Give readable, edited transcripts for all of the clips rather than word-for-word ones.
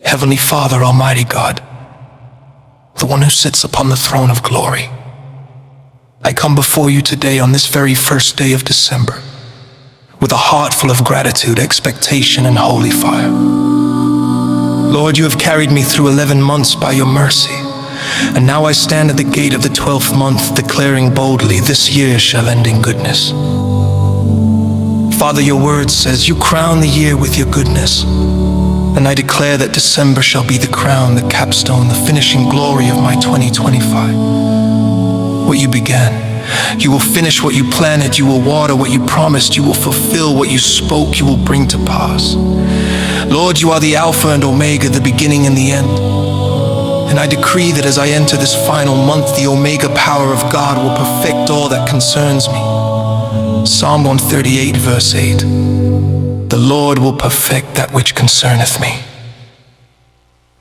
Heavenly Father, Almighty God, the one who sits upon the throne of glory, I come before you today on this very first day of December with a heart full of gratitude, expectation, and holy fire. Lord, you have carried me through 11 months by your mercy, and now I stand at the gate of the 12th month, declaring boldly, this year shall end in goodness. Father, your word says you crown the year with your goodness, and I declare that December shall be the crown, the capstone, the finishing glory of my 2025. What you began, you will finish. What you planted, you will water. What you promised, you will fulfill. What you spoke, you will bring to pass. Lord, you are the Alpha and Omega, the beginning and the end. And I decree that as I enter this final month, the Omega power of God will perfect all that concerns me. Psalm 138, verse 8. The Lord will perfect that which concerneth me.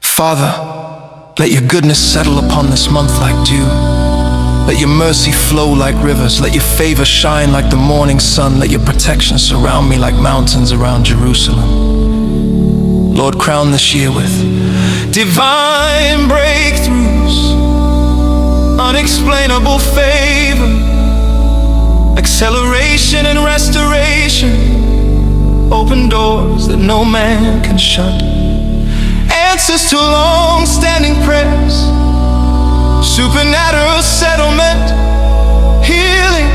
Father, let your goodness settle upon this month like dew. Let your mercy flow like rivers. Let your favor shine like the morning sun. Let your protection surround me like mountains around Jerusalem. Lord, crown this year with divine breakthroughs, unexplainable favor, acceleration and restoration, open doors that no man can shut, answers to long-standing prayers, supernatural settlement, healing,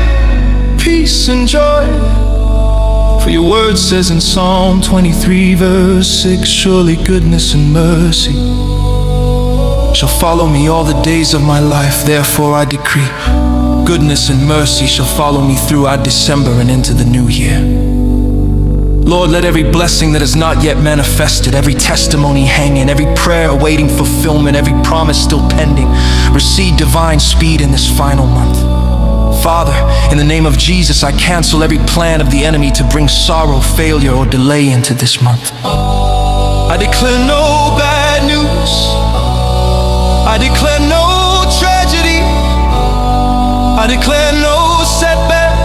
peace and joy. For your word says in Psalm 23, verse 6, surely goodness and mercy shall follow me all the days of my life. Therefore I decree, goodness and mercy shall follow me throughout December and into the new year. Lord, let every blessing that is not yet manifested, every testimony hanging, every prayer awaiting fulfillment, every promise still pending, receive divine speed in this final month. Father, in the name of Jesus, I cancel every plan of the enemy to bring sorrow, failure, or delay into this month. I declare no bad news. I declare no tragedy. I declare no setback.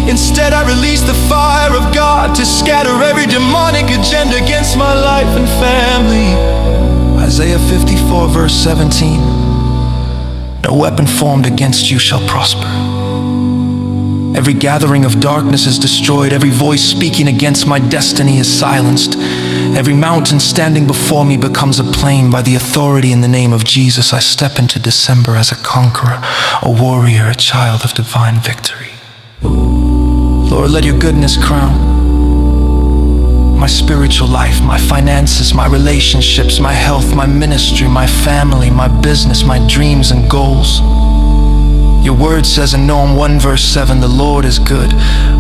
Instead, I release the fire of God to scatter every demonic agenda against my life and family. Isaiah 54, verse 17. No weapon formed against you shall prosper. Every gathering of darkness is destroyed. Every voice speaking against my destiny is silenced. Every mountain standing before me becomes a plain. By the authority in the name of Jesus, I step into December as a conqueror, a warrior, a child of divine victory. Lord, let your goodness crown my spiritual life, my finances, my relationships, my health, my ministry, my family, my business, my dreams and goals. Your word says in Nahum 1 verse 7, the Lord is good,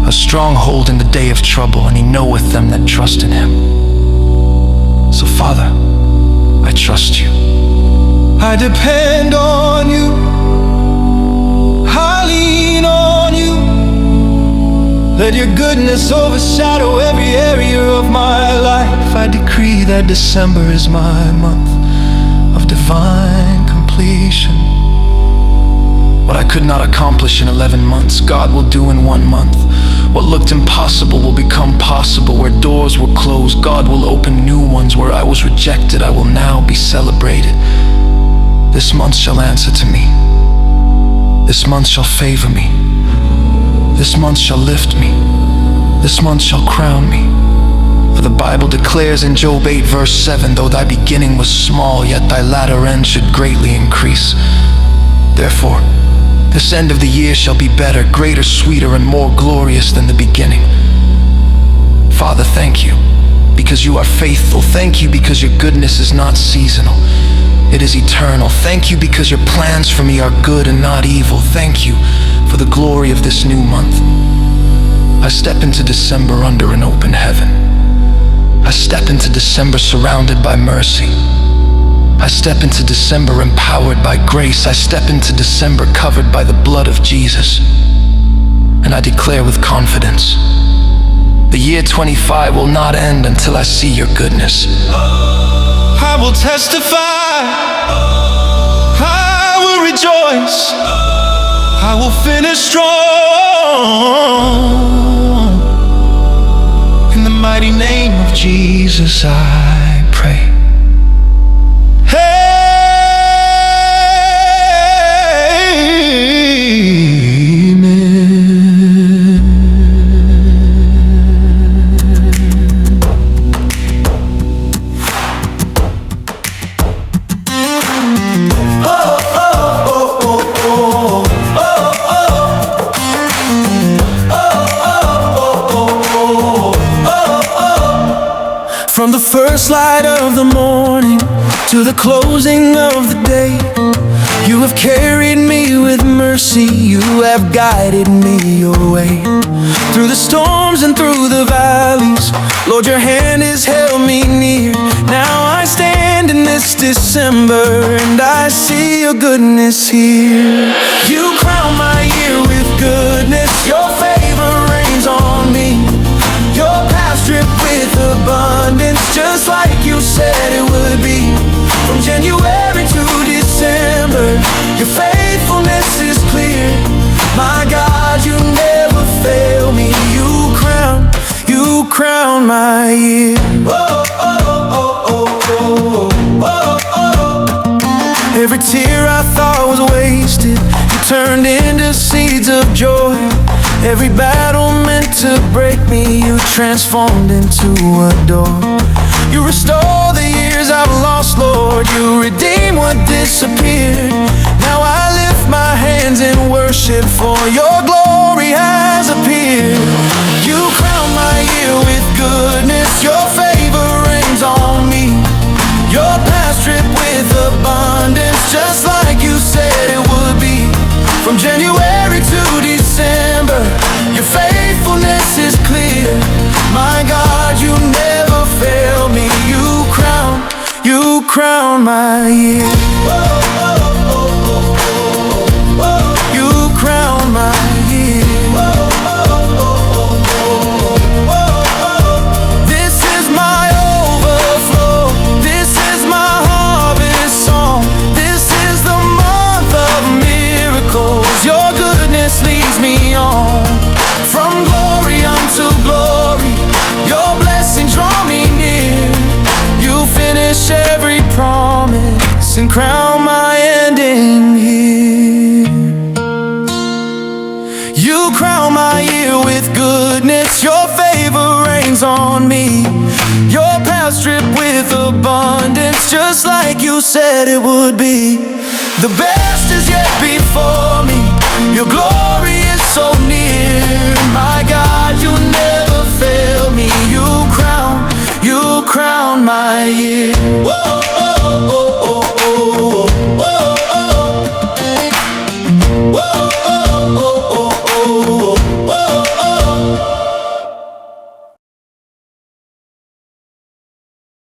a stronghold in the day of trouble, and he knoweth them that trust in him. So Father, I trust you. I depend on you. I lean on you. Let your goodness overshadow every area of my life. I decree that December is my month of divine completion. What I could not accomplish in 11 months, God will do in 1 month. What looked impossible will become possible. Where doors were closed, God will open new ones. Where I was rejected, I will now be celebrated. This month shall answer to me. This month shall favor me. This month shall lift me. This month shall crown me. For the Bible declares in Job 8 verse 7, though thy beginning was small, yet thy latter end should greatly increase. Therefore, this end of the year shall be better, greater, sweeter, and more glorious than the beginning. Father, thank you, because you are faithful. Thank you because your goodness is not seasonal. It is eternal. Thank you because your plans for me are good and not evil. Thank you for the glory of this new month. I step into December under an open heaven. I step into December surrounded by mercy. I step into December empowered by grace. I step into December covered by the blood of Jesus. And I declare with confidence, the year 25 will not end until I see your goodness. I will testify. I will rejoice. I will finish strong. In the mighty name of Jesus, I pray. first light of the morning to the closing of the day. You have carried me with mercy, you have guided me your way. Through the storms and through the valleys, Lord, your hand has held me near. Now I stand in this December and I see your goodness here. You crown my year with goodness, your favor reigns on me. Your path dripped with abundance, just like you said it would be. From January to December, your faithfulness is clear. My God, you never fail me. You crown my year. Whoa, oh, oh, oh, oh, oh, oh. Every tear I thought was wasted, you turned into seeds of joy. Every battle meant to break me, you transformed into a door. You restore the years I've lost, Lord. You redeem what disappeared. Now I lift my hands in worship, for your glory has appeared. You crown my year with goodness, your favor reigns on me. Your path dripped with abundance, just like you said it would be. From January to December, your faithfulness is clear. My God, you never fail me. You crown my year. You crown my year. This is my overflow. This is my harvest song. This is the month of miracles. Your goodness leads me on. From glory unto glory, your blessings draw me near. You finish every promise and crown my ending here. You crown my year with goodness, your favor reigns on me. Your path dripped with abundance, just like you said it would be. The best is yet before me, your glory is so near. My God, you never fail me. You crown my year. Whoa, oh, oh.